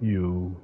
You.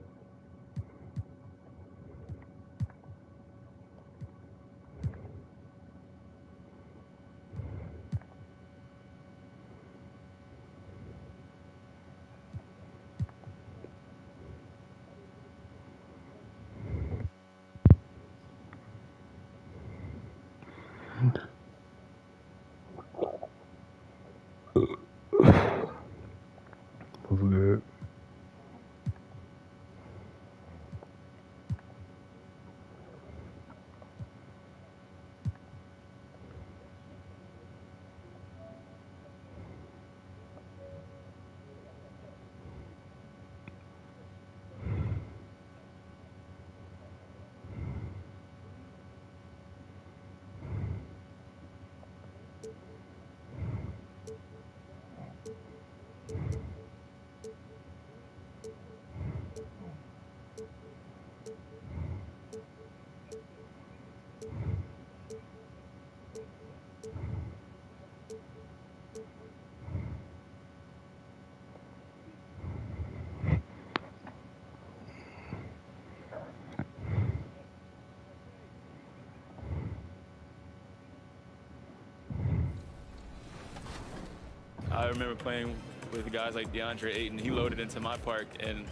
remember playing with guys like DeAndre Ayton. He loaded into my park, and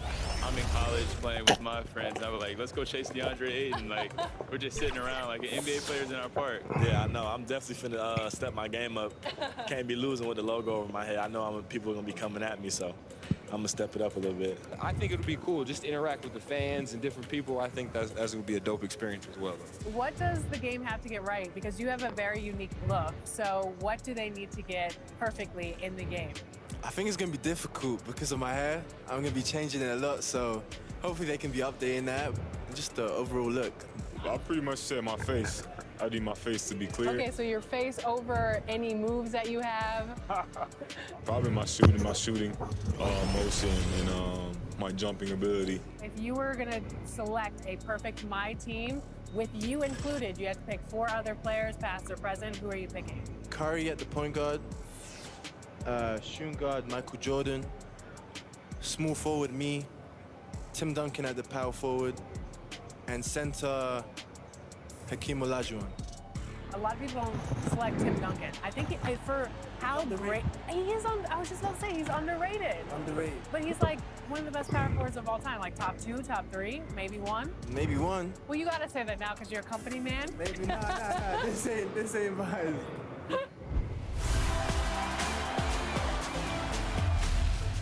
I'm in college playing with my friends. And I was like, let's go chase DeAndre Ayton. Like, we're just sitting around like NBA players in our park. Yeah, I know. I'm definitely finna step my game up. Can't be losing with the logo over my head. I know people are going to be coming at me, so I'm going to step it up a little bit. I think it'll be cool just to interact with the fans and different people. I think that's going to be a dope experience as well. What does the game have to get right? Because you have a very unique look. So what do they need to get perfectly in the game? I think it's going to be difficult because of my hair. I'm going to be changing it a lot, so hopefully they can be updating that. And just the overall look. I pretty much said my face. I need my face to be clear. Okay, so your face over any moves that you have? Probably my shooting motion, and my jumping ability. If you were going to select a perfect My Team, with you included, you have to pick 4 other players, past or present. Who are you picking? Curry at the point guard. Shooting guard, Michael Jordan. Small forward, me. Tim Duncan at the power forward. And center, Hakeem Olajuwon. A lot of people don't select Tim Duncan. I think for how great he is, I was just about to say he's underrated. Underrated. But he's like one of the best power forwards of all time, like top 2, top 3, maybe 1. Maybe 1. Well, you gotta say that now because you're a company man. Maybe nah. This ain't mine.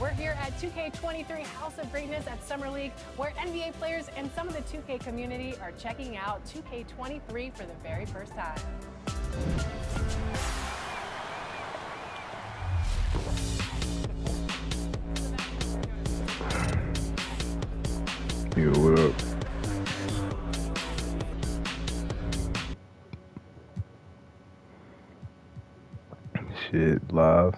We're here at 2K23 House of Greatness at Summer League, where NBA players and some of the 2K community are checking out 2K23 for the very first time. Yo, what up? Shit, live.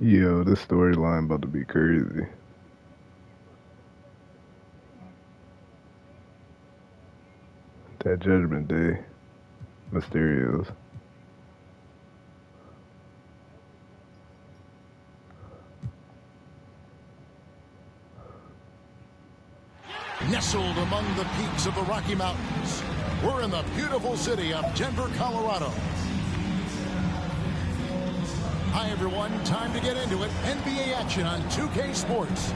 Yo, this storyline about to be crazy. That Judgment Day. Mysterios. Nestled among the peaks of the Rocky Mountains, we're in the beautiful city of Denver, Colorado. Hi, everyone. Time to get into it. NBA action on 2K Sports.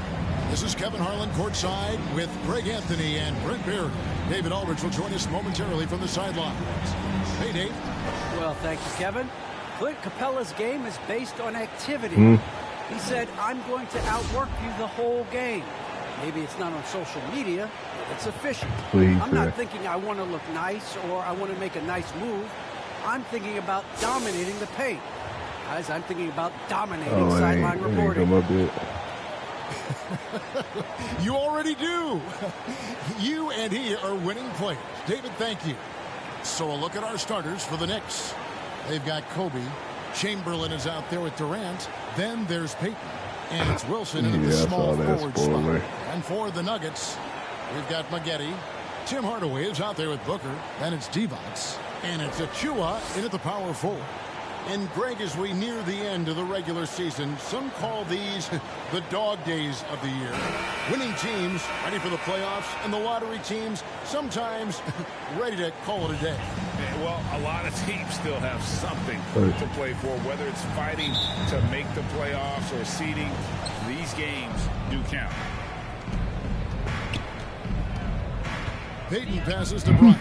This is Kevin Harlan courtside with Greg Anthony and Brent Beard. David Aldridge will join us momentarily from the sidelines. Hey, Dave. Well, thank you, Kevin. Clint Capella's game is based on activity. He said, I'm going to outwork you the whole game. Maybe it's not on social media, but it's efficient. I'm not thinking I want to look nice or I want to make a nice move. I'm thinking about dominating the paint. Guys, I'm thinking about dominating sideline reporting. You already do. You and he are winning players. David, thank you. So a look at our starters for the Knicks. They've got Kobe. Chamberlain is out there with Durant. Then there's Peyton. And it's Wilson in the small forward spot. And for the Nuggets, we've got Maggette. Tim Hardaway is out there with Booker. Then it's Divac. And it's Achua in at the power forward. And Greg, as we near the end of the regular season, some call these the dog days of the year. Winning teams ready for the playoffs, and the lottery teams sometimes ready to call it a day. Well, a lot of teams still have something to play for, whether it's fighting to make the playoffs or seeding. These games do count. Peyton passes to Bryant.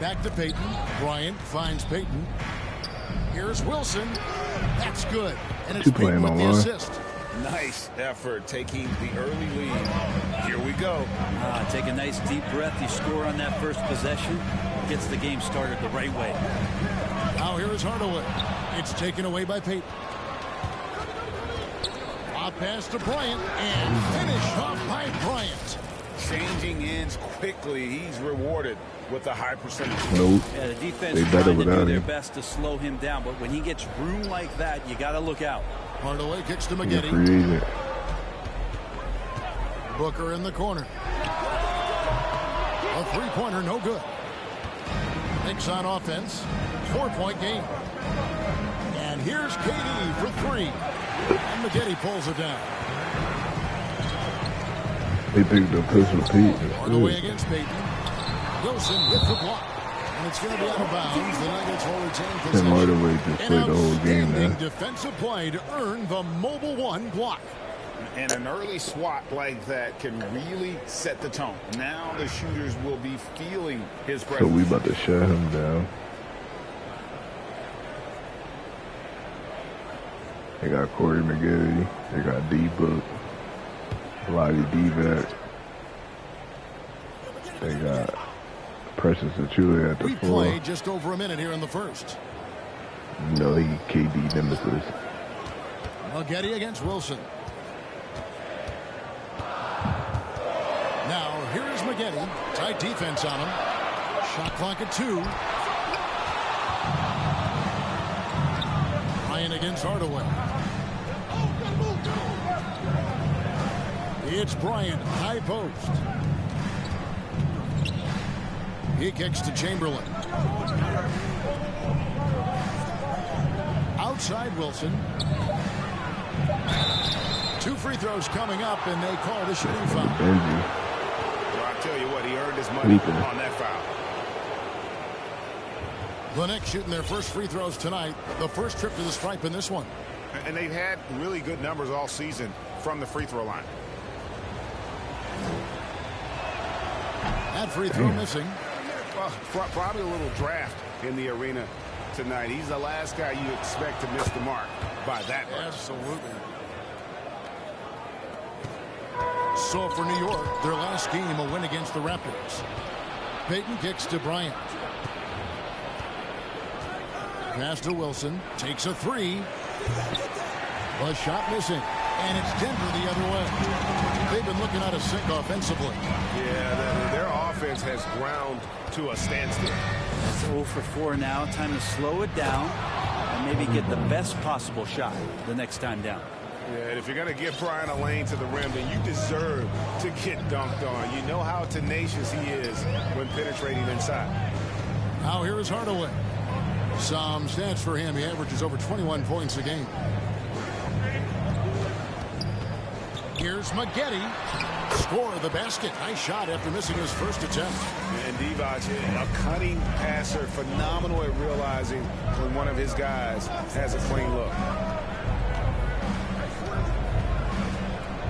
Back to Payton. Bryant finds Payton. Here's Wilson. That's good. And it's Payton with the assist. Nice effort taking the early lead. Here we go. Take a nice deep breath. You score on that first possession. Gets the game started the right way. Now here is Hardaway. It's taken away by Payton. Off pass to Bryant. And finish off by Bryant. Changing ends quickly. He's rewarded with a high percentage. Nope. Yeah, the defense is trying to do their best to slow him down, but when he gets room like that, you got to look out. Hardaway kicks to McGetty. Booker in the corner. A three-pointer, no good. Knicks on offense. 4-point game. And here's KD for three. And McGetty pulls it down. They picked up Pistol Pete. Hardaway against Payton. Wilson with the block. And it's going to be out of bounds. The Nuggets will retain possession. And Hardaway just played the whole game, man. Defensive play to earn the mobile one block. And an early swat like that can really set the tone. Now the shooters will be feeling his presence. So we about to shut him down. They got Corey McGetty. They got dBOOK. Divac. They got Precious Achille at the we floor. Played just over a minute here in the first. You know he KD nemesis. McGetty against Wilson. Now here is McGetty. Tight defense on him. Shot clock at 2. Ryan against Hardaway. It's Bryant, high post. He kicks to Chamberlain. Outside Wilson. 2 free throws coming up, and they call the shooting foul. Well, I tell you what, he earned his money on that foul. The Knicks shooting their first free throws tonight. The first trip to the stripe in this one. And they've had really good numbers all season from the free throw line. That free throw missing. Well, probably a little draft in the arena tonight. He's the last guy you expect to miss the mark by that much. Absolutely. So for New York, their last game, a win against the Raptors. Payton kicks to Bryant. Pass to Wilson. Takes a 3. A shot missing. And it's Denver the other way. They've been looking out of sync offensively. Yeah, their offense has ground to a standstill. It's 0 for 4 now. Time to slow it down and maybe get the best possible shot the next time down. Yeah, and if you're going to give Brian a lane to the rim, then you deserve to get dunked on. You know how tenacious he is when penetrating inside. Now here is Hardaway. Some stats for him. He averages over 21 points a game. Here's McGetty. Score the basket. Nice shot after missing his first attempt. And Divac, a cunning passer, phenomenal at realizing when one of his guys has a clean look.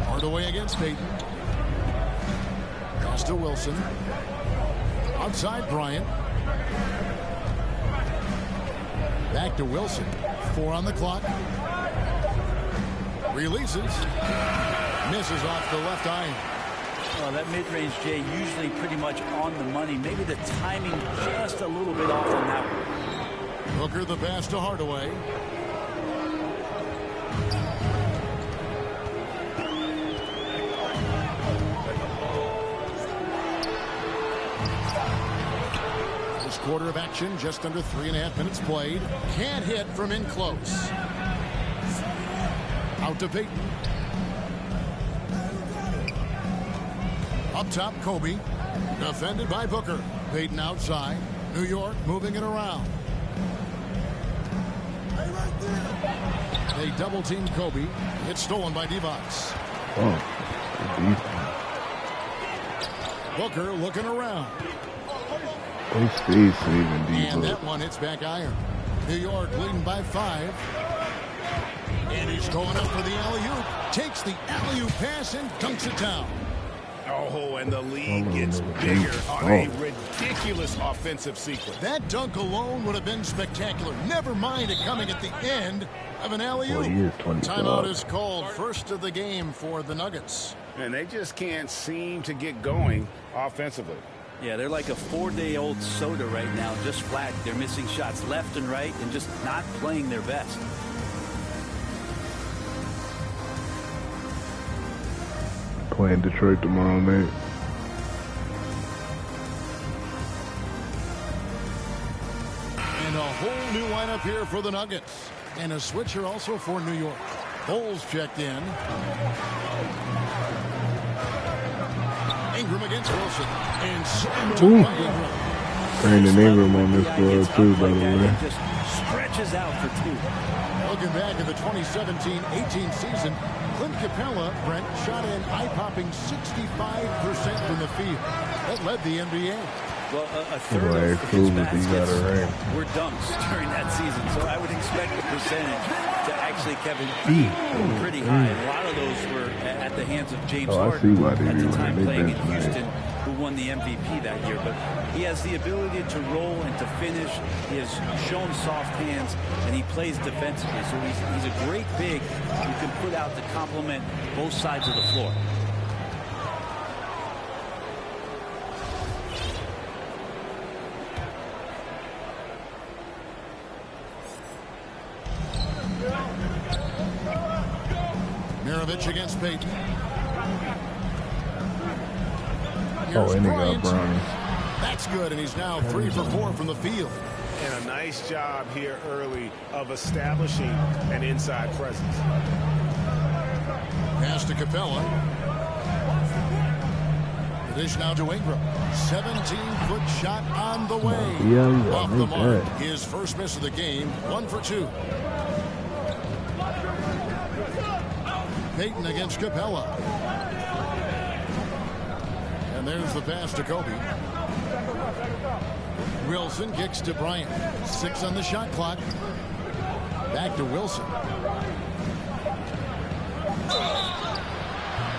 Hardaway against Payton. Pass to Wilson. Outside Bryant. Back to Wilson. 4 on the clock. Releases. Misses off the left iron. Well, that mid-range, Jay, usually pretty much on the money. Maybe the timing just a little bit off on that one. Booker the pass to Hardaway. This quarter of action, just under 3.5 minutes played. Can't hit from in close. Out to Payton. Up top, Kobe. Defended by Booker. Payton outside. New York moving it around. They double-team Kobe. It's stolen by Divac. Oh, Booker looking around. they stay saving dBOOK. And that one hits back iron. New York leading by 5. And he's going up for the alley-oop. Takes the alley-oop pass and dunks it down. Oh, and the lead gets bigger on a ridiculous offensive sequence. That dunk alone would have been spectacular. Never mind it coming at the end of an alley-oop. Timeout is called, first of the game for the Nuggets. And they just can't seem to get going offensively. Yeah, they're like a 4-day-old soda right now, just flat. They're missing shots left and right and just not playing their best. Playing Detroit tomorrow night. And a whole new lineup here for the Nuggets. And a switcher also for New York. Bulls checked in. Ingram against Wilson. And slammed by Ingram. Brandon Ingram on this board too, by the way. Just stretches out for two. Looking back at the 2017-18 season, Clint Capella, Brent, shot an eye-popping 65% from the field. That led the NBA. Well, a third of his baskets were dunks during that season, so I would expect the percentage to actually, Kevin, be pretty high. And a lot of those were at the hands of James Harden at the time playing in Houston, who won the MVP that year. But he has the ability to roll and to finish. He has shown soft hands, and he plays defensively. So he's a great big who can put out to complement both sides of the floor. Against Payton. And he got Brownie. That's good, and he's now 3 for 4 from the field. And a nice job here early of establishing an inside presence. Pass to Capella. The dish now to Ingram. 17-foot shot on the way. Off the mark. His first miss of the game. 1 for 2. Payton against Capella. And there's the pass to Kobe. Wilson kicks to Bryant. 6 on the shot clock. Back to Wilson.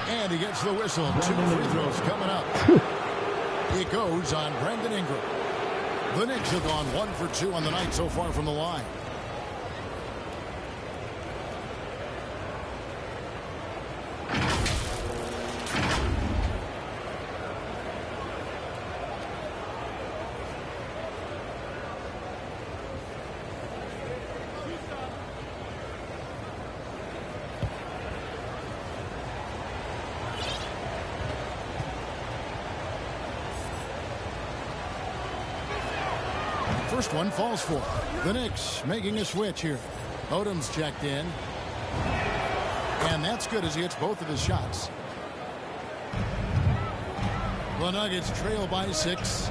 And he gets the whistle. 2 free throws coming up. It goes on Brandon Ingram. The Knicks have gone 1 for 2 on the night so far from the line. First one falls for the Knicks, making a switch here. Odom's checked in. And that's good as he hits both of his shots. The Nuggets trail by 6.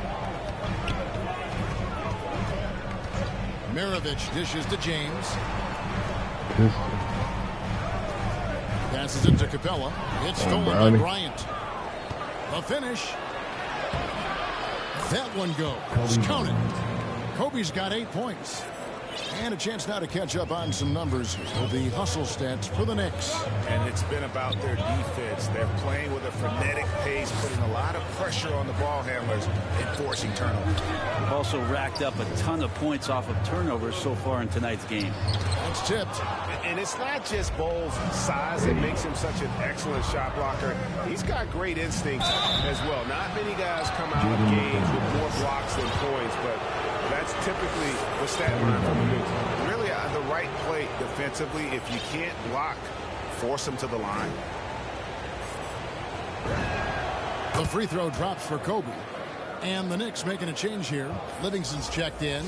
Mirovic dishes to James. Passes it to Capella. It's stolen by Bryant. The finish. That one goes. Count it. Kobe's got 8 points. And a chance now to catch up on some numbers of the hustle stats for the Knicks. And it's been about their defense. They're playing with a frenetic pace, putting a lot of pressure on the ball handlers and forcing turnovers. They've also racked up a ton of points off of turnovers so far in tonight's game. That's tipped. And it's not just Bole's size that makes him such an excellent shot blocker. He's got great instincts as well. Not many guys come out of games with more blocks than points, but that's typically the stat line from the Knicks. Really at the right play defensively. If you can't block, force them to the line. The free throw drops for Kobe. And the Knicks making a change here. Livingston's checked in.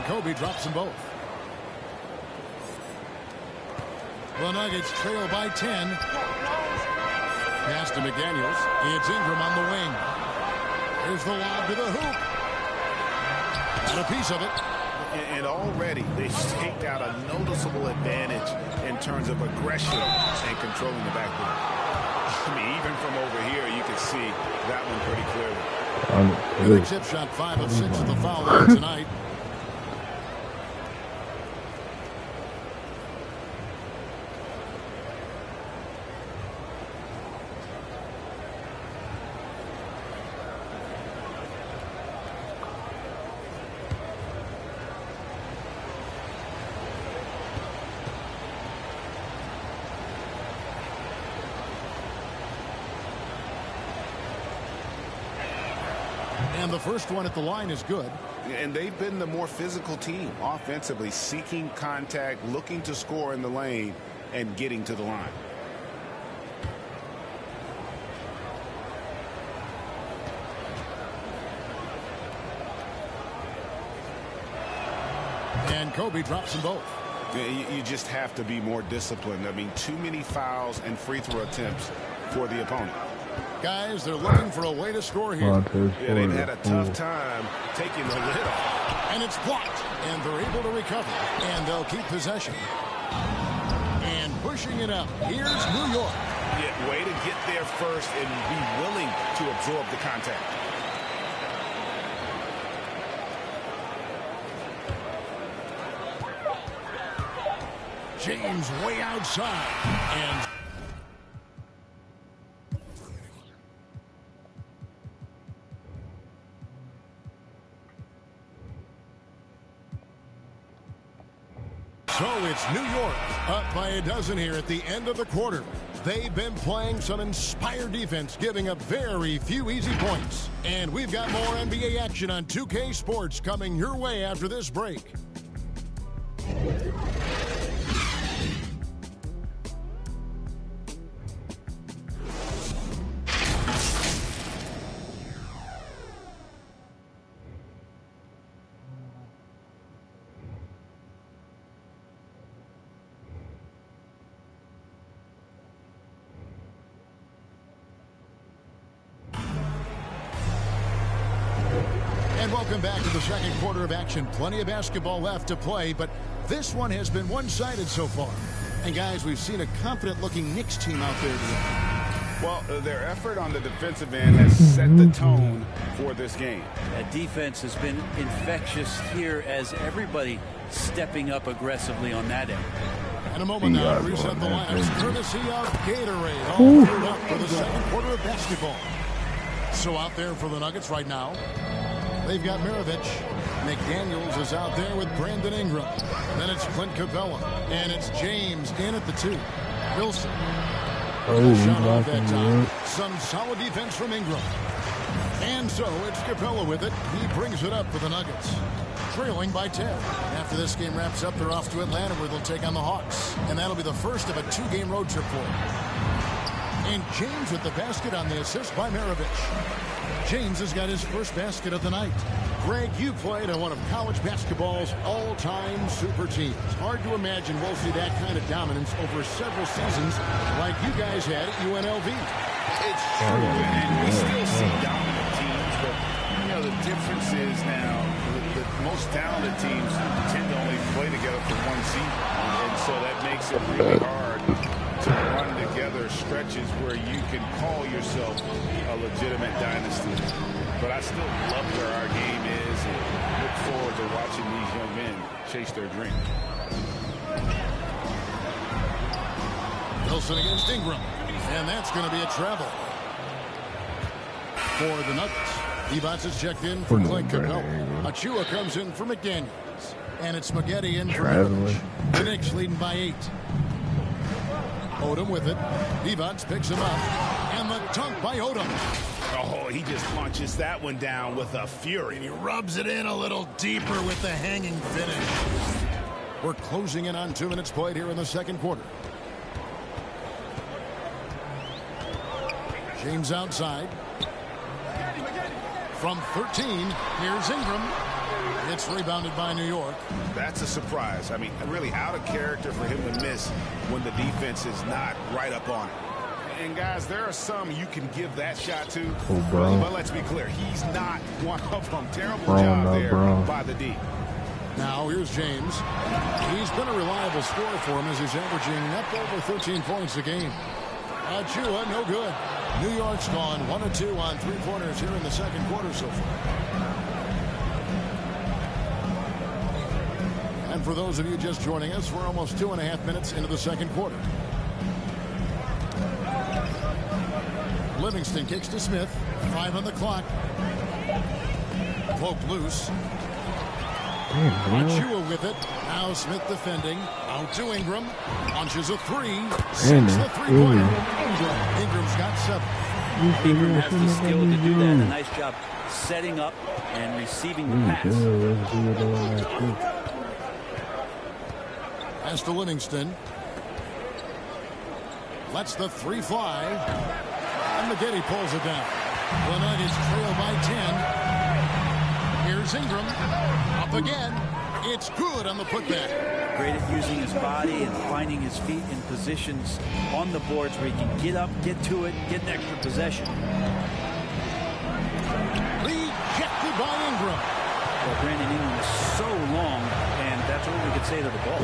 Kobe drops them both. The Nuggets trail by 10. Pass to McDaniels. It's Ingram on the wing. Here's the lob to the hoop. Got a piece of it. And already they've staked out a noticeable advantage in terms of aggression and controlling the backboard. I mean, even from over here, you can see that one pretty clearly. The chip shot 5 of 6 at the foul line tonight. And the first one at the line is good. And they've been the more physical team offensively, seeking contact, looking to score in the lane, and getting to the line. And Kobe drops them both. You just have to be more disciplined. I mean, too many fouls and free throw attempts for the opponent. Guys, they're looking for a way to score here. Yeah, they've had a tough time taking the lid off. And it's blocked. And they're able to recover. And they'll keep possession. And pushing it up. Here's New York. Yeah, way to get there first and be willing to absorb the contact. James way outside. And so it's New York up by a dozen here at the end of the quarter. They've been playing some inspired defense, giving up very few easy points. And we've got more NBA action on 2K Sports coming your way after this break. And welcome back to the second quarter of action. Plenty of basketball left to play, but this one has been one-sided so far. And guys, we've seen a confident-looking Knicks team out there today. Well, their effort on the defensive end has set the tone for this game. That defense has been infectious here as everybody stepping up aggressively on that end. In a moment now, reset the lineups courtesy of Gatorade. All geared up for the second quarter of basketball. So out there for the Nuggets right now, they've got Maravich. McDaniels is out there with Brandon Ingram. Then it's Clint Capella. And it's James in at the 2. Wilson. Shot off that time. Some solid defense from Ingram. And so it's Capella with it. He brings it up for the Nuggets. Trailing by 10. After this game wraps up, they're off to Atlanta where they'll take on the Hawks. And that'll be the first of a 2-game road trip for them. And James with the basket on the assist by Maravich. James has got his first basket of the night. Greg, you played on one of college basketball's all-time super teams. Hard to imagine we'll see that kind of dominance over several seasons like you guys had at UNLV. It's true, and we still see dominant teams, but, you know, the difference is now the most talented teams tend to only play together for one season, and so that makes it really hard to run together stretches where you can call yourself a legitimate dynasty. But I still love where our game is and look forward to watching these young men chase their dream. Wilson against Ingram. And that's going to be a travel for the Nuggets. Divac is checked in for Clint Capella. Achua comes in for McDaniels. And it's Spaghetti in for Maravich. The Knicks leading by 8. Odom with it. Divac picks him up. And the dunk by Odom. Oh, he just punches that one down with a fury. And he rubs it in a little deeper with the hanging finish. We're closing in on 2 minutes played here in the second quarter. James outside. From 13, here's Ingram. It's rebounded by New York. That's a surprise. I mean, really out of character for him to miss when the defense is not right up on it. And, guys, there are some you can give that shot to. But let's be clear, he's not one of them. Terrible job there by the D. Now, here's James. He's been a reliable scorer for him as he's averaging up over 13 points a game. Achua, no good. New York's gone 1 of 2 on three-pointers here in the second quarter so far. And for those of you just joining us, we're almost 2.5 minutes into the second quarter. Livingston kicks to Smith. 5 on the clock. Poked loose. Achua with it. Now Smith defending. Out to Ingram. Launches a three. Sinks the three-pointer. Ingram's got 7. Ingram has the skill to do that. A nice job setting up and receiving the pass. Pass to Livingston. Lets the three fly. And McGetty pulls it down. The Nuggets trail by 10. Here's Ingram. Up again. It's good on the putback. Great at using his body and finding his feet in positions on the boards where he can get up, get to it, get an extra possession. Rejected by Ingram. Well, Brandon Ingram is so long, and that's what we could say to the ball.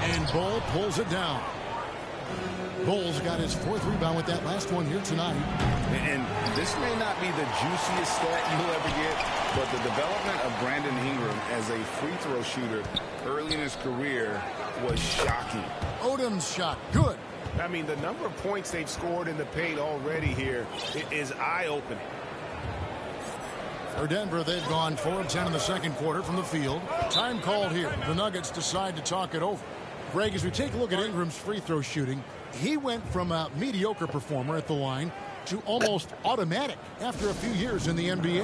And Bull pulls it down. Bull's got his 4th rebound with that last one here tonight. And this may not be the juiciest stat you'll ever get, but the development of Brandon Ingram as a free throw shooter early in his career was shocking. Odom's shot, good. I mean, the number of points they've scored in the paint already here is eye-opening. For Denver, they've gone 4 of 10 in the second quarter from the field. Time called here. The Nuggets decide to talk it over. Greg, as we take a look at Ingram's free throw shooting, he went from a mediocre performer at the line to almost automatic after a few years in the NBA.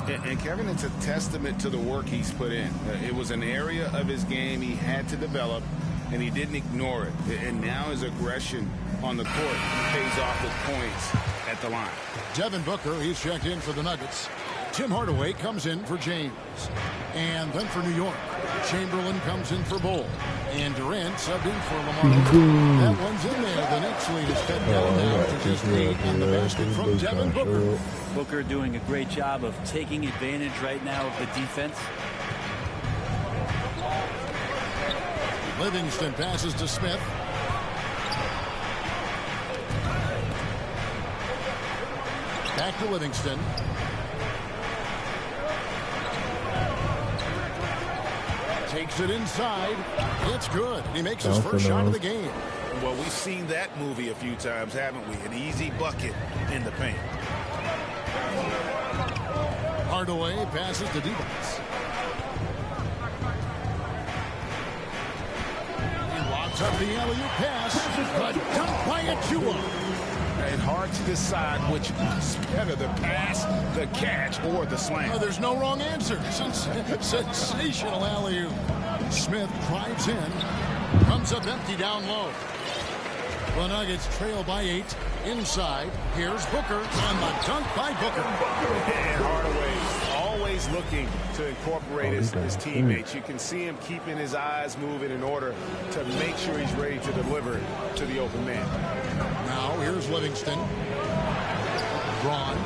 And Kevin, it's a testament to the work he's put in. It was an area of his game he had to develop, and he didn't ignore it. And now his aggression on the court pays off with points at the line. Devin Booker, he's checked in for the Nuggets. Tim Hardaway comes in for James. And then for New York, Chamberlain comes in for Bull. And Durant subbed in for Lamar. That one's in there. The Knicks lead is cut down now to just 8, and the basket from Devin Booker. Booker doing a great job of taking advantage right now of the defense. Livingston passes to Smith. Back to Livingston. Takes it inside. It's good. He makes his first shot of the game. Well, we've seen that movie a few times, haven't we? An easy bucket in the paint. Hardaway passes to Divac. He locks up the alley-oop pass. But dunk by Achua. And hard to decide which is better, the pass, the catch, or the slam. Oh, there's no wrong answer. Sensational alley-oop. Smith drives in. Comes up empty down low. The Nuggets trail by 8. Inside. Here's Booker. And the dunk by Booker. And Hardaway always looking to incorporate his teammates. You can see him keeping his eyes moving in order to make sure he's ready to deliver to the open man. Now here's Livingston. Braun.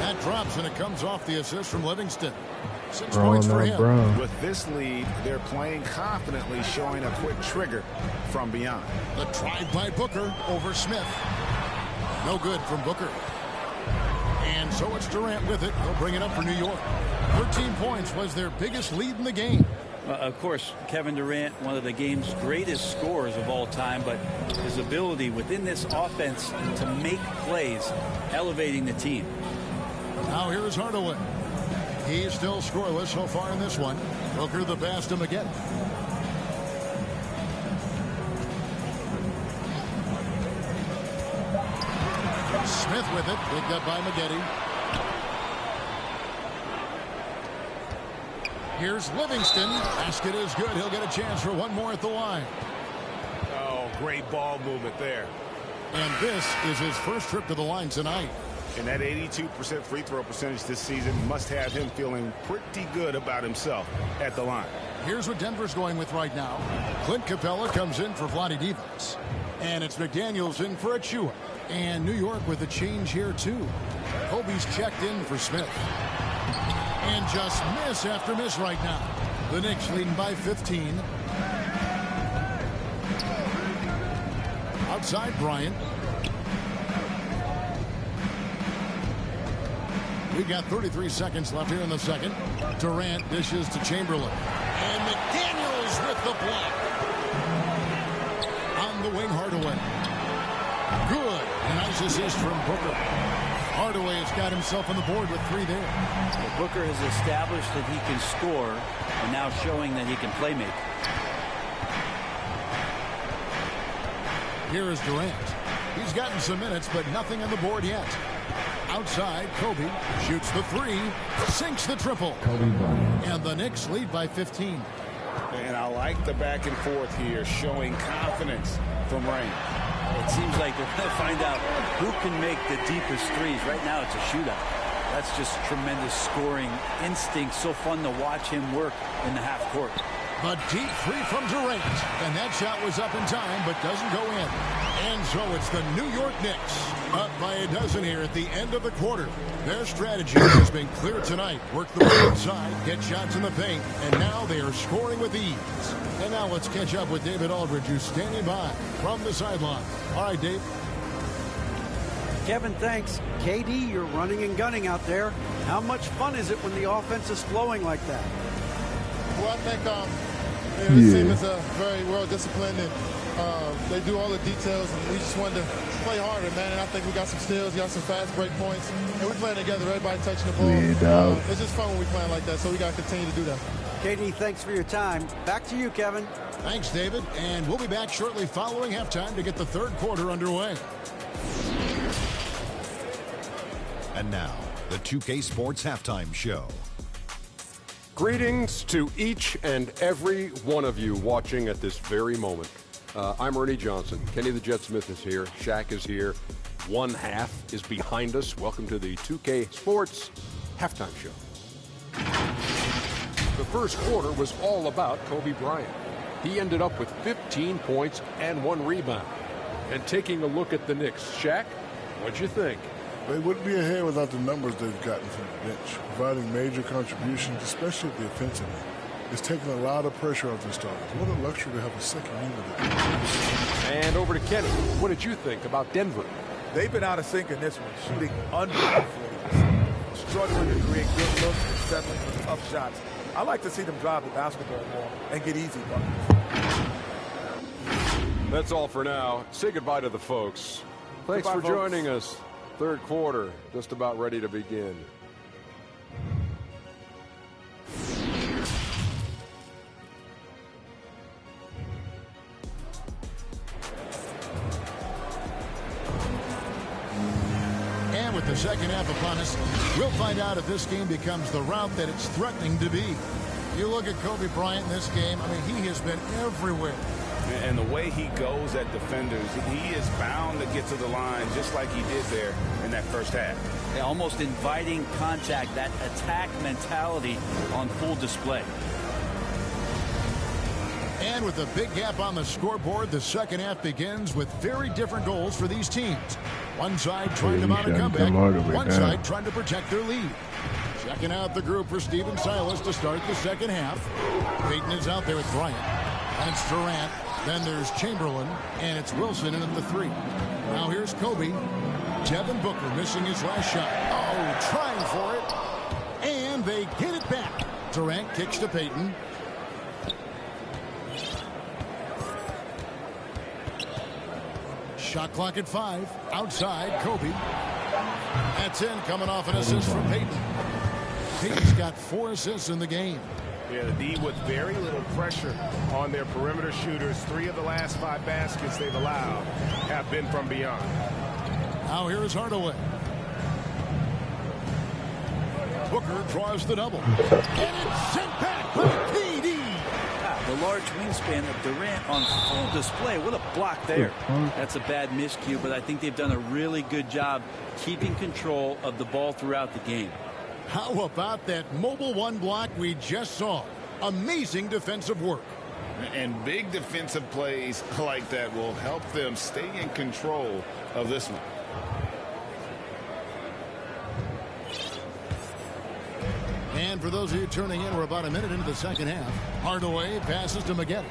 That drops and it comes off the assist from Livingston. 6 points for him. With this lead, they're playing confidently, showing a quick trigger from beyond. The drive by Booker over Smith. No good from Booker. And so it's Durant with it. He'll bring it up for New York. 13 points was their biggest lead in the game. Of course, Kevin Durant, one of the game's greatest scorers of all time, but his ability within this offense to make plays, elevating the team. Now here is Hardaway. He's still scoreless so far in this one. Booker the pass to McGetty. Smith with it, picked up by McGetty. Here's Livingston. Basket is good. He'll get a chance for one more at the line. Oh, great ball movement there. And this is his first trip to the line tonight. And that 82% free throw percentage this season must have him feeling pretty good about himself at the line. Here's what Denver's going with right now. Clint Capella comes in for Vlade Divac. And it's McDaniels in for Achua. And New York with a change here, too. Kobe's checked in for Smith. And just miss after miss right now. The Knicks leading by 15. Outside Bryant. We got 33 seconds left here in the second. Durant dishes to Chamberlain. And McDaniels with the block. On the wing, Hardaway. Good. A nice assist from Booker. Hardaway has got himself on the board with 3 there. Well, Booker has established that he can score and now showing that he can play make. Here is Durant. He's gotten some minutes, but nothing on the board yet. Outside, Kobe shoots the 3, sinks the triple. And the Knicks lead by 15. And I like the back and forth here, showing confidence from Rain. It seems like they're going to find out who can make the deepest threes. Right now, it's a shootout. That's just tremendous scoring instinct. So fun to watch him work in the half court. A deep 3 from Durant. And that shot was up in time, but doesn't go in. And so it's the New York Knicks up by a dozen here at the end of the quarter. Their strategy has been clear tonight. Work the ball inside, get shots in the paint, and now they are scoring with ease. And now let's catch up with David Aldridge, who's standing by from the sideline. All right, Dave. Kevin, thanks. KD, you're running and gunning out there. How much fun is it when the offense is flowing like that? Well, I think this team is very well disciplined, and they do all the details, and we just wanted to play harder, man. And I think we got some steals, got some fast break points, and we're playing together, everybody touching the ball. It's just fun when we playing like that, so we got to continue to do that. KD, thanks for your time. Back to you, Kevin. Thanks, David. And we'll be back shortly following halftime to get the third quarter underway. And now, the 2K Sports Halftime Show. Greetings to each and every one of you watching at this very moment. I'm Ernie Johnson. Kenny the Jet Smith is here. Shaq is here. One half is behind us. Welcome to the 2K Sports Halftime Show. The first quarter was all about Kobe Bryant. He ended up with 15 points and 1 rebound. And taking a look at the Knicks, Shaq, what'd you think? They wouldn't be ahead without the numbers they've gotten from the bench, providing major contributions, especially at the offensive end. It's taken a lot of pressure off the starters. What a luxury to have a second unit. And over to Kenny. What did you think about Denver? They've been out of sync in this one, shooting under 40%. Struggling to create good looks and settling for tough shots. I like to see them drive the basketball more and get easy buckets. That's all for now. Say goodbye to the folks. Thanks Goodbye, for joining us. Third quarter, just about ready to begin. And with the second half upon us, we'll find out if this game becomes the route that it's threatening to be. You look at Kobe Bryant in this game, I mean, he has been everywhere. And the way he goes at defenders, he is bound to get to the line just like he did there in that first half. Yeah, almost inviting contact, that attack mentality on full display. And with a big gap on the scoreboard, the second half begins with very different goals for these teams. One side trying to mount a comeback, one side trying to protect their lead. Checking out the group for Stephen Silas to start the second half. Payton is out there with Bryant. That's Durant. Then there's Chamberlain, and it's Wilson in at the 3. Now here's Kobe. Devin Booker missing his last shot. Oh, trying for it. And they get it back. Durant kicks to Payton. Shot clock at 5. Outside, Kobe. That's in, coming off an assist from Payton. Payton's got 4 assists in the game. Yeah, the D with very little pressure on their perimeter shooters. 3 of the last 5 baskets they've allowed have been from beyond. Now here is Hardaway. Booker draws the double. And it's sent back by KD. The large wingspan of Durant on full display. What a block there. That's a bad miscue, but I think they've done a really good job keeping control of the ball throughout the game. How about that mobile 1 block we just saw? Amazing defensive work. And big defensive plays like that will help them stay in control of this one. And for those of you turning in, we're about a minute into the second half. Hardaway passes to McGetty.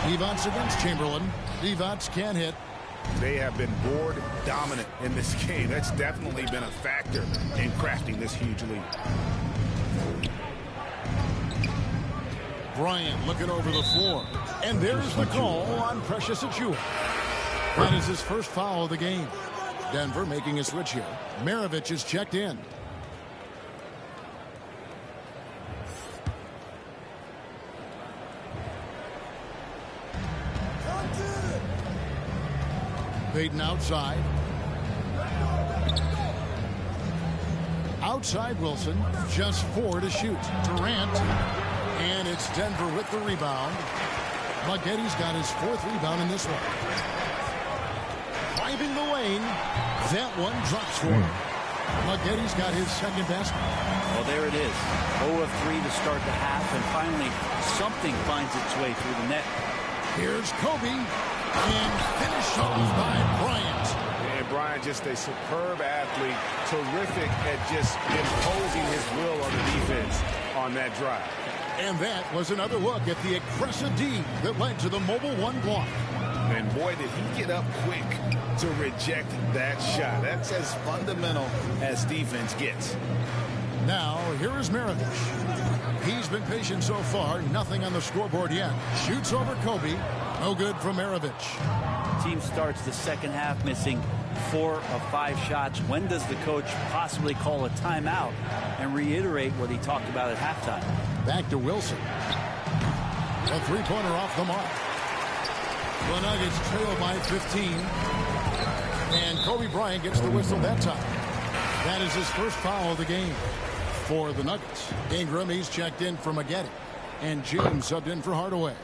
Divac against Chamberlain. Divac can't hit. They have been board dominant in this game. That's definitely been a factor in crafting this huge lead. Bryant looking over the floor. And there's the call on Precious Achiuwa. That is his first foul of the game. Denver making a switch here. Maravich is checked in. Payton outside. Outside Wilson. Just 4 to shoot. Durant. And it's Denver with the rebound. Maggetti's got his 4th rebound in this one. Driving the lane. That one drops for him. Maggetti's got his 2nd basket. Well, there it is. 0 of 3 to start the half, and finally something finds its way through the net. Here's Kobe. And finished off by Bryant. And Bryant, just a superb athlete. Terrific at just imposing his will on the defense on that drive. And that was another look at the aggressive D that led to the mobile 1 block. And boy, did he get up quick to reject that shot. That's as fundamental as defense gets. Now, here is Maravich. He's been patient so far. Nothing on the scoreboard yet. Shoots over Kobe. No good from Maravich. Team starts the second half missing 4 of 5 shots. When does the coach possibly call a timeout and reiterate what he talked about at halftime? Back to Wilson. A 3-pointer off the mark. The Nuggets trail by 15. And Kobe Bryant gets the whistle that time. That is his first foul of the game for the Nuggets. Ingram, he's checked in for Maggetti. And James subbed in for Hardaway.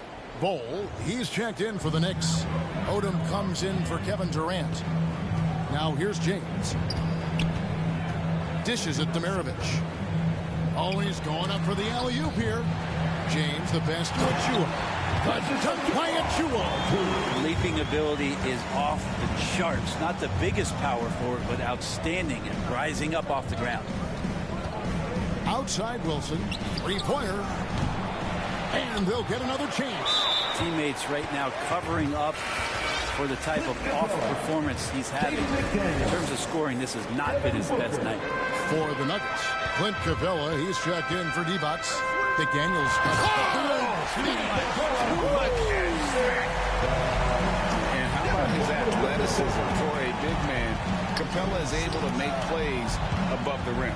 Bol, he's checked in for the Knicks. Odom comes in for Kevin Durant. Now here's James. Dishes it to Maravich. Always going up for the alley-oop here. James, the best to Achiuwa. Touched by Achiuwa. Leaping ability is off the charts. Not the biggest power forward, but outstanding and rising up off the ground. Outside Wilson. 3-pointer. And they'll get another chance. Teammates right now covering up for the type of awful performance he's having. In terms of scoring, this has not been his best night. For the Nuggets, Clint Capella, he's checked in for Divac. McDaniels. And how about his athleticism for a big man? Capella is able to make plays above the rim.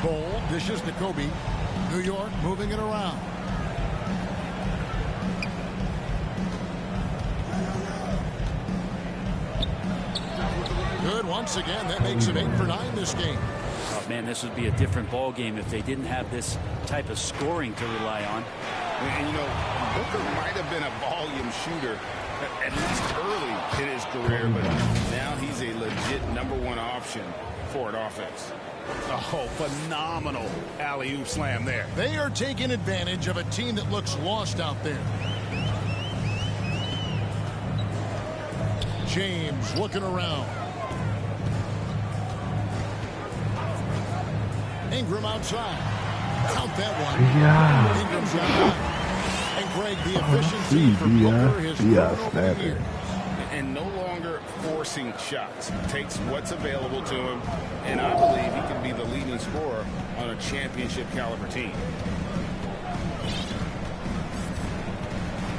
Bol dishes to Kobe. New York moving it around. Good once again. That makes it 8 for 9 this game. Oh, man, this would be a different ball game if they didn't have this type of scoring to rely on. And, you know, Booker might have been a volume shooter at least early in his career, but now he's a legit #1 option for an offense. Oh, phenomenal alley-oop slam there. They are taking advantage of a team that looks lost out there. James looking around. Ingram outside. Count that one. Yeah. Ingram's got 9. And Greg, the efficiency for Booker has grown over the years. And no longer forcing shots. Takes what's available to him, and I believe he can be the leading scorer on a championship caliber team.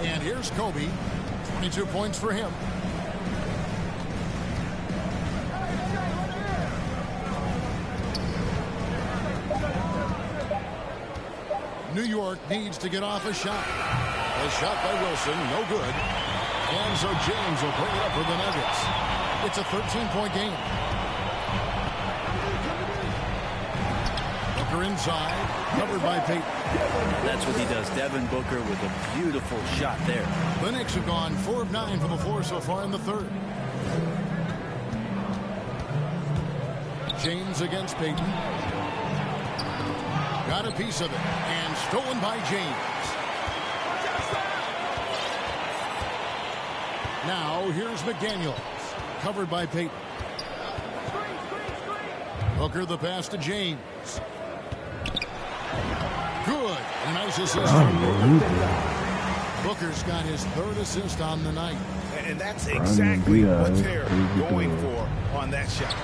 And here's Kobe. 22 points for him. New York needs to get off a shot. A shot by Wilson, no good. And so James will bring it up for the Nuggets. It's a 13-point game. Booker inside, covered by Payton. That's what he does. Devin Booker with a beautiful shot there. The Knicks have gone 4 of 9 from the floor so far in the third. James against Payton. Got a piece of it, and stolen by James. Now, here's McDaniels, covered by Payton. Booker the pass to James. Good. A nice assist. Booker's got his 3rd assist on the night. And that's exactly what they're going for on that shot.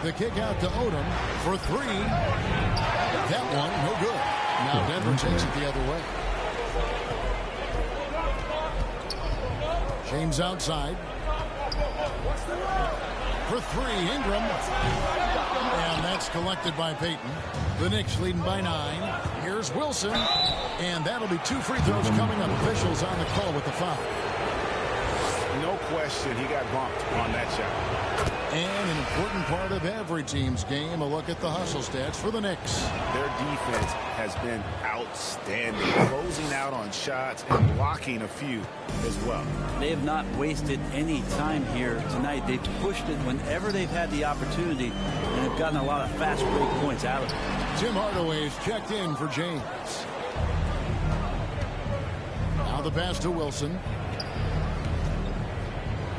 The kick out to Odom for 3. That one, no good. Now Denver takes it the other way. James outside. For 3, Ingram. And that's collected by Payton. The Knicks leading by 9. Here's Wilson. And that'll be 2 free throws coming up. Officials on the call with the foul. No question, he got bumped on that shot. And an important part of every team's game, a look at the hustle stats for the Knicks. Their defense has been outstanding, closing out on shots and blocking a few as well. They have not wasted any time here tonight. They've pushed it whenever they've had the opportunity, and have gotten a lot of fast break points out of it. Tim Hardaway is checked in for James. Now the pass to Wilson.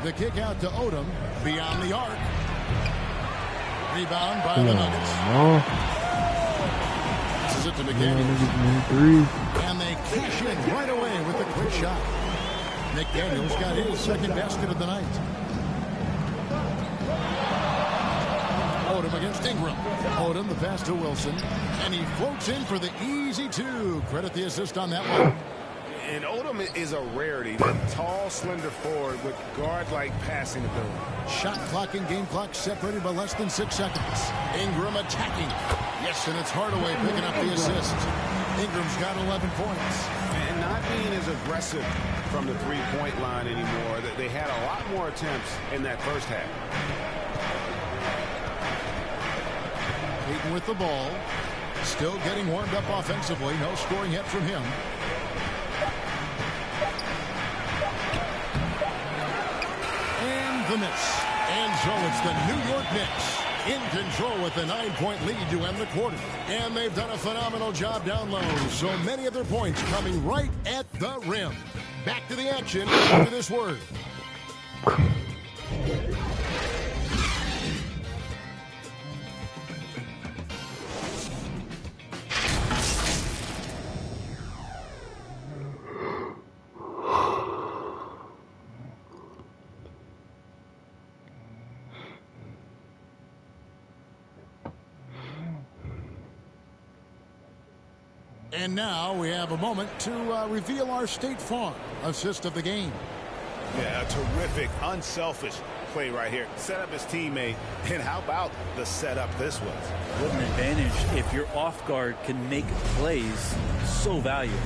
The kick out to Odom, beyond the arc. Rebound by the Nuggets. This is it to McDaniels. And they cash in right away with the quick shot. McDaniels got his 2nd basket of the night. Odom against Ingram. Odom, the pass to Wilson. And he floats in for the easy 2. Credit the assist on that one. And Odom is a rarity. That tall, slender forward with guard-like passing ability. Shot clock and game clock separated by less than 6 seconds. Ingram attacking. Yes, and it's Hardaway picking up the assist. Ingram's got 11 points. And not being as aggressive from the three-point line anymore. They had a lot more attempts in that first half. Payton with the ball. Still getting warmed up offensively. No scoring yet from him. The miss. And so it's the New York Knicks in control with a 9-point lead to end the quarter. And they've done a phenomenal job down low. So many of their points coming right at the rim. Back to the action after this word. And now we have a moment to reveal our State Farm assist of the game. Yeah, a terrific, unselfish play right here. Set up his teammate, and how about the setup this was? What an advantage if your off guard can make plays so valuable.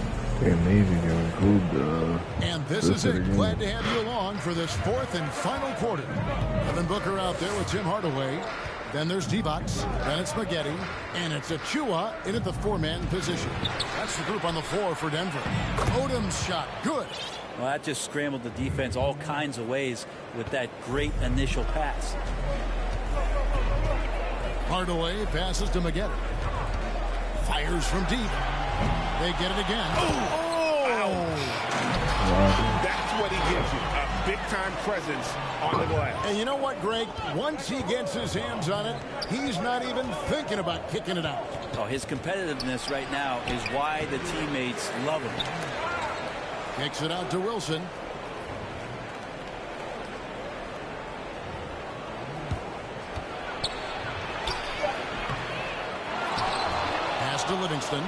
And this is it. Glad to have you along for this 4th and final quarter. Evan Booker out there with Tim Hardaway. Then there's dBOOK, then it's Spaghetti, and it's Achua in at the 4-man position. That's the group on the floor for Denver. Odom's shot, good. Well, that just scrambled the defense all kinds of ways with that great initial pass. Hardaway passes to Spaghetti. Fires from deep. They get it again. That's what he gives you, a big-time presence on the glass. And you know what, Greg? Once he gets his hands on it, he's not even thinking about kicking it out. Oh, his competitiveness right now is why the teammates love him. Kicks it out to Wilson. Pass to Livingston.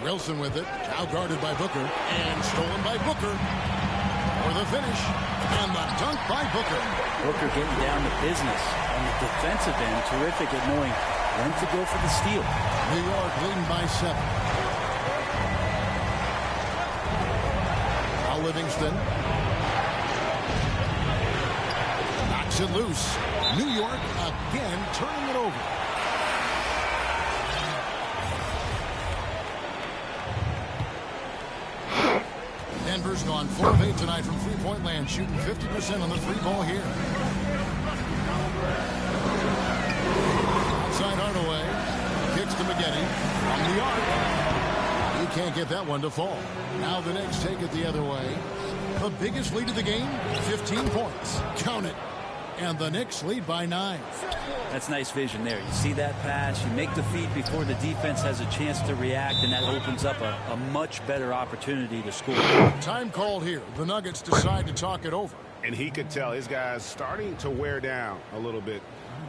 Wilson with it, now guarded by Booker, and stolen by Booker for the finish, and the dunk by Booker. Booker getting down to business on the defensive end, terrific at knowing when to go for the steal. New York leading by 7. Now Livingston knocks it loose. New York again turning it over. Denver's gone 4 of 8 tonight from three-point land, shooting 50% on the 3-ball here. Outside Hardaway, kicks to Spaghetti on the arc. He can't get that one to fall. Now the Knicks take it the other way. The biggest lead of the game, 15 points. Count it. And the Knicks lead by 9. That's nice vision there. You see that pass, you make the feed before the defense has a chance to react, and that opens up a much better opportunity to score. Time called here. The Nuggets decide to talk it over. And he could tell his guys starting to wear down a little bit.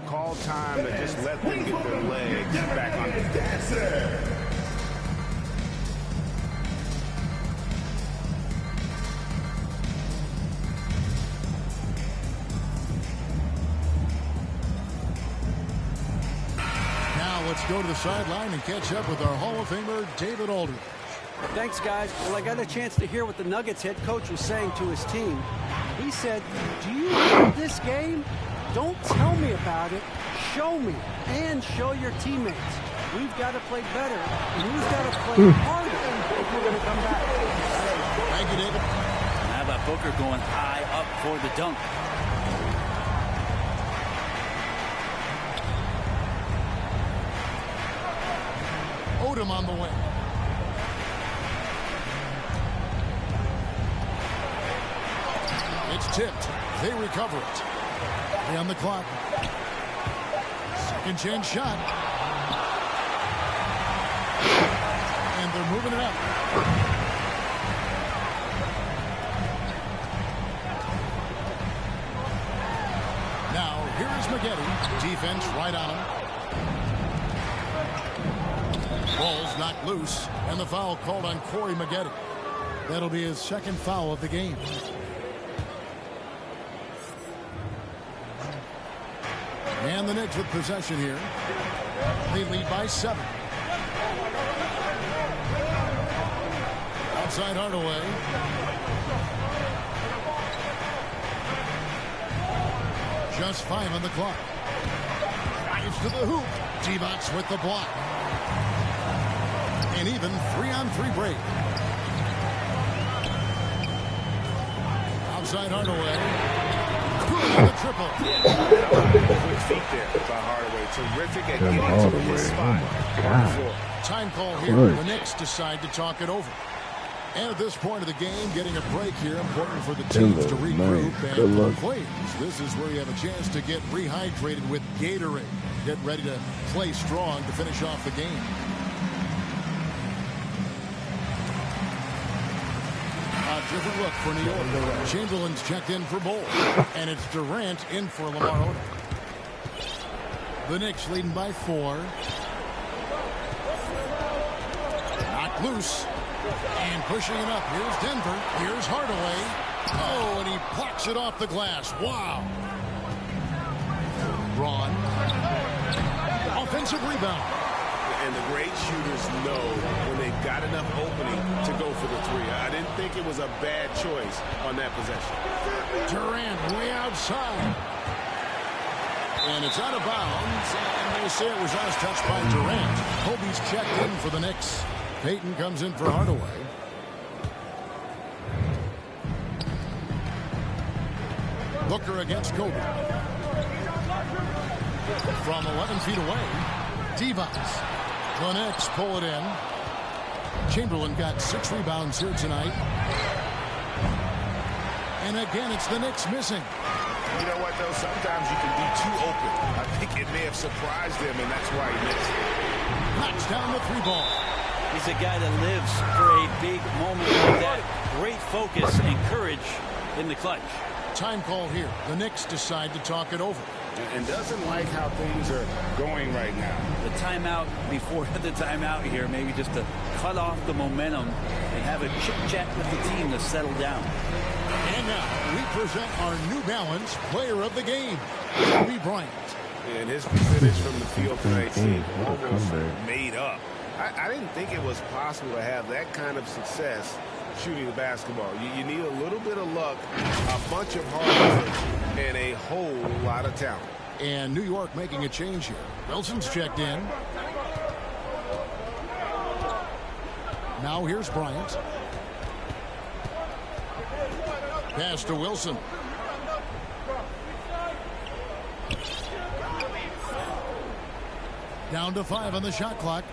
Call time to just let them get their legs back on the Let's go to the sideline and catch up with our Hall of Famer, David Aldridge. Thanks, guys. Well, I got a chance to hear what the Nuggets head coach was saying to his team. He said, do you want this game? Don't tell me about it. Show me and show your teammates. We've got to play better, and we've got to play harder if we're going to come back. Thank you, David. How about Booker going high up for the dunk? Odom on the wing. It's tipped. They recover it. 3 on the clock. Second chance shot. And they're moving it up. Now, here is Maggette. Defense right on him. Ball's knocked loose, and the foul called on Corey Maggette. That'll be his second foul of the game. And the Knicks with possession here. They lead by 7. Outside Hardaway. Just 5 on the clock. Drives to the hoop. Divac with the block. An even 3-on-3 break. Outside Hardaway. The triple. Quick feet there by Hardaway. Terrific at getting to his spot. Time call here. The Knicks decide to talk it over. And at this point of the game, getting a break here, important for the teams to regroup. And for the players, this is where you have a chance to get rehydrated with Gatorade. Get ready to play strong to finish off the game. A different look for New York. Chamberlain's checked in for Bol. And it's Durant in for Lamar Odom. The Knicks leading by 4. Knocked loose. And pushing it up. Here's Denver. Here's Hardaway. Oh, and he plucks it off the glass. Wow. Braun. Offensive rebound. And the great shooters know when they've got enough opening to go for the 3. I didn't think it was a bad choice on that possession. Durant way outside. And it's out of bounds. And they say it was last touched by Durant. Kobe's checked in for the Knicks. Payton comes in for Hardaway. Booker against Kobe. From 11 feet away, Divac. The Knicks pull it in. Chamberlain got 6 rebounds here tonight. And again, it's the Knicks missing. You know what, though? Sometimes you can be too open. I think it may have surprised them, and that's why he missed. Knocks down the 3 ball. He's a guy that lives for a big moment like that. Great focus and courage in the clutch. Time call here. The Knicks decide to talk it over. And doesn't like how things are going right now. The timeout before the timeout here, maybe just to cut off the momentum and have a chit-chat with the team to settle down. And now we present our New Balance player of the game, Kobe Bryant. And his percentage from the field tonight seemed almost made up. I didn't think it was possible to have that kind of success shooting the basketball. You need a little bit of luck, a bunch of hard work, and a whole lot of talent. And New York making a change here. Wilson's checked in. Now here's Bryant. Pass to Wilson. Down to 5 on the shot clock.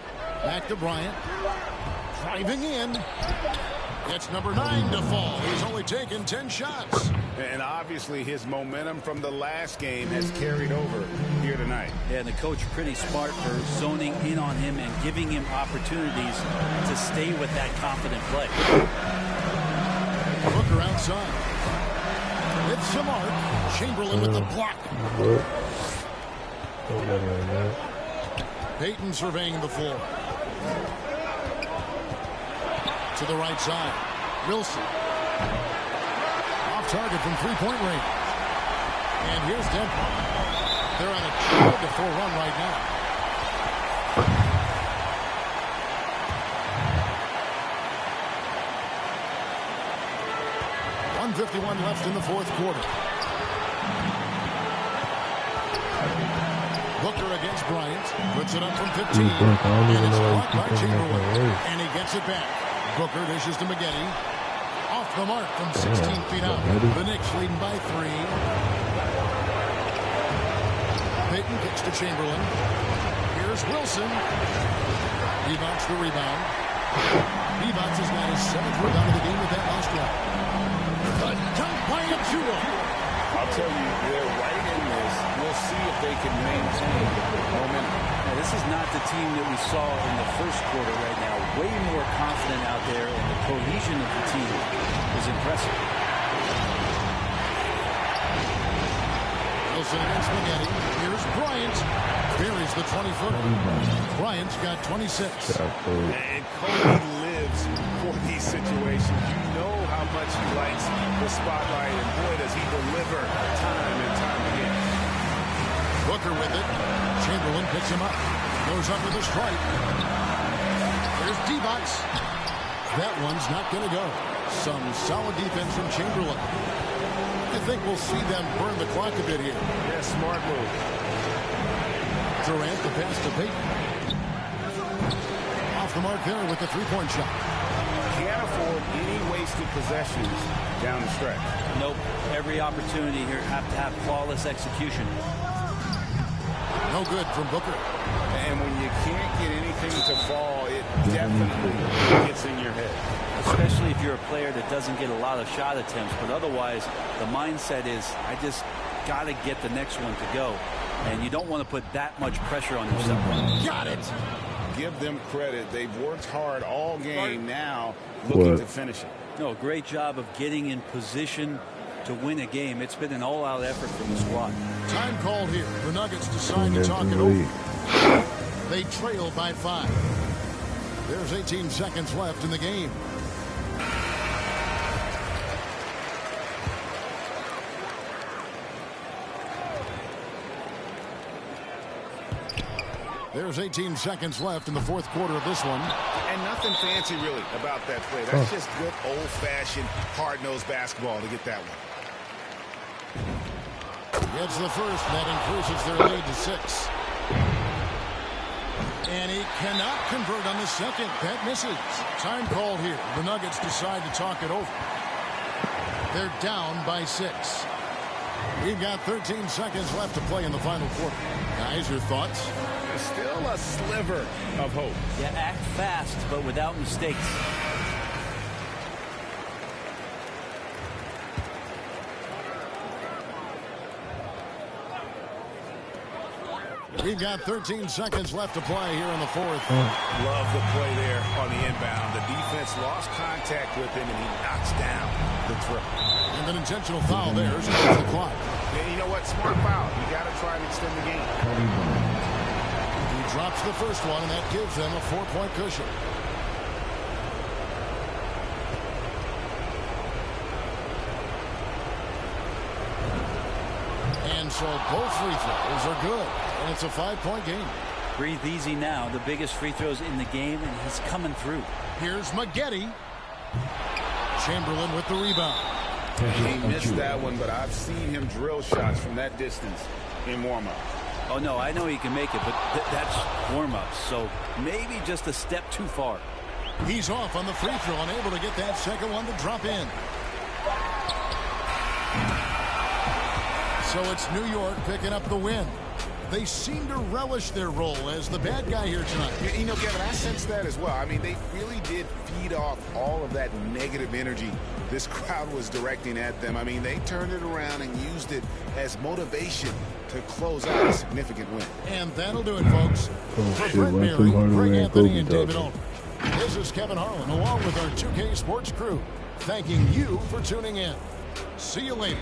Back to Bryant. Driving in. It's number 9 to fall. He's only taken 10 shots. And obviously his momentum from the last game has carried over here tonight. Yeah, and the coach pretty smart for zoning in on him and giving him opportunities to stay with that confident play. Booker outside. It's Samart. Chamberlain with the block. Payton surveying the floor. To the right side. Wilson. Off target from three-point range. And here's Denver. They're on a 2-4 run right now. .151 left in the fourth quarter. Booker against Bryant. Puts it up from 15. And it's blocked by Chamberlain. And he gets it back. Booker dishes to McGetty. Off the mark from 16 feet out. The Knicks leading by 3. Payton kicks to Chamberlain. Here's Wilson. Divac the rebound. Divac has got his 7th rebound of the game with that last one. A dunk by Achua. I'll tell you, they're right in this. We'll see if they can maintain momentum. Now, this is not the team that we saw in the first quarter right now. Way more confident out there, and the cohesion of the team is impressive. Wilson against McGetty. Here's Bryant. Buries the 20-footer. Bryant's got 26. And Kobe lives for these situations. You know how much he likes the spotlight, and boy, does he deliver time and time again. Booker with it. Chamberlain picks him up. Goes up with a strike. There's Divac. That one's not going to go. Some solid defense from Chamberlain. I think we'll see them burn the clock a bit here. Yeah, smart move. Durant the pass to Payton. Off the mark there with the three-point shot. Can't afford any wasted possessions down the stretch. Nope. Every opportunity here have to have flawless execution. No good from Booker. And when you can't get anything to fall, it definitely gets in your head. Especially if you're a player that doesn't get a lot of shot attempts. But otherwise, the mindset is, I just got to get the next one to go. And you don't want to put that much pressure on yourself. Got it. Give them credit. They've worked hard all game, now looking to finish it. No, great job of getting in position to win a game. It's been an all-out effort from the squad. Time called here. The Nuggets decide to talk it over. They trail by 5. There's 18 seconds left in the game. There's 18 seconds left in the fourth quarter of this one. And nothing fancy, really, about that play. That's just good, old-fashioned, hard-nosed basketball to get that one. Gets the first. That increases their lead to 6. And he cannot convert on the second. That misses. Time called here. The Nuggets decide to talk it over. They're down by 6. We've got 13 seconds left to play in the final quarter. Guys, your thoughts? Still a sliver of hope. Yeah, act fast, but without mistakes. We've got 13 seconds left to play here in the fourth. Love the play there on the inbound. The defense lost contact with him, and he knocks down the triple. And an intentional foul there starts the clock. And you know what? Smart foul. You got to try and extend the game. He drops the first one, and that gives them a 4-point cushion. And so both free throws are good, and it's a 5-point game. Breathe easy now. The biggest free throws in the game, and he's coming through. Here's McGetty. Chamberlain with the rebound. He missed that one, but I've seen him drill shots from that distance in warm-up. Oh, no, I know he can make it, but that's warm-up, so maybe just a step too far. He's off on the free throw, unable to get that second one to drop in. So it's New York picking up the win. They seem to relish their role as the bad guy here tonight. You know, Kevin, I sense that as well. I mean, they really did feed off all of that negative energy this crowd was directing at them. I mean, they turned it around and used it as motivation to close out a significant win. And that'll do it, folks. Oh, For shit, Brett why Barry, Tim Hardaway Greg and Anthony, Kobe and David talking? Olney. This is Kevin Harlan, along with our 2K Sports crew, thanking you for tuning in. See you later.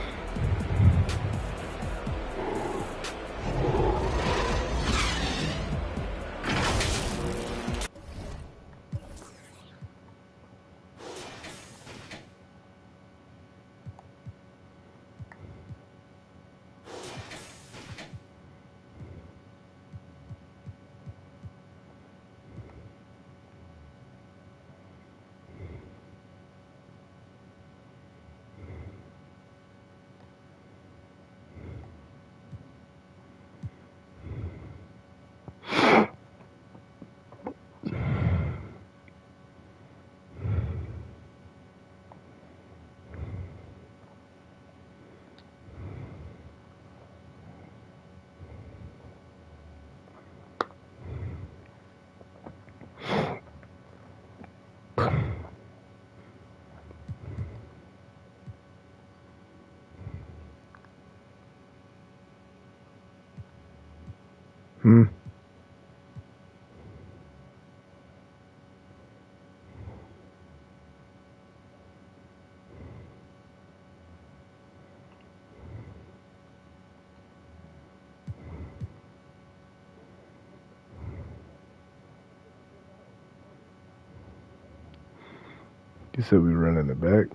You said we running it back.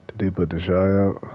Did they put the shy out?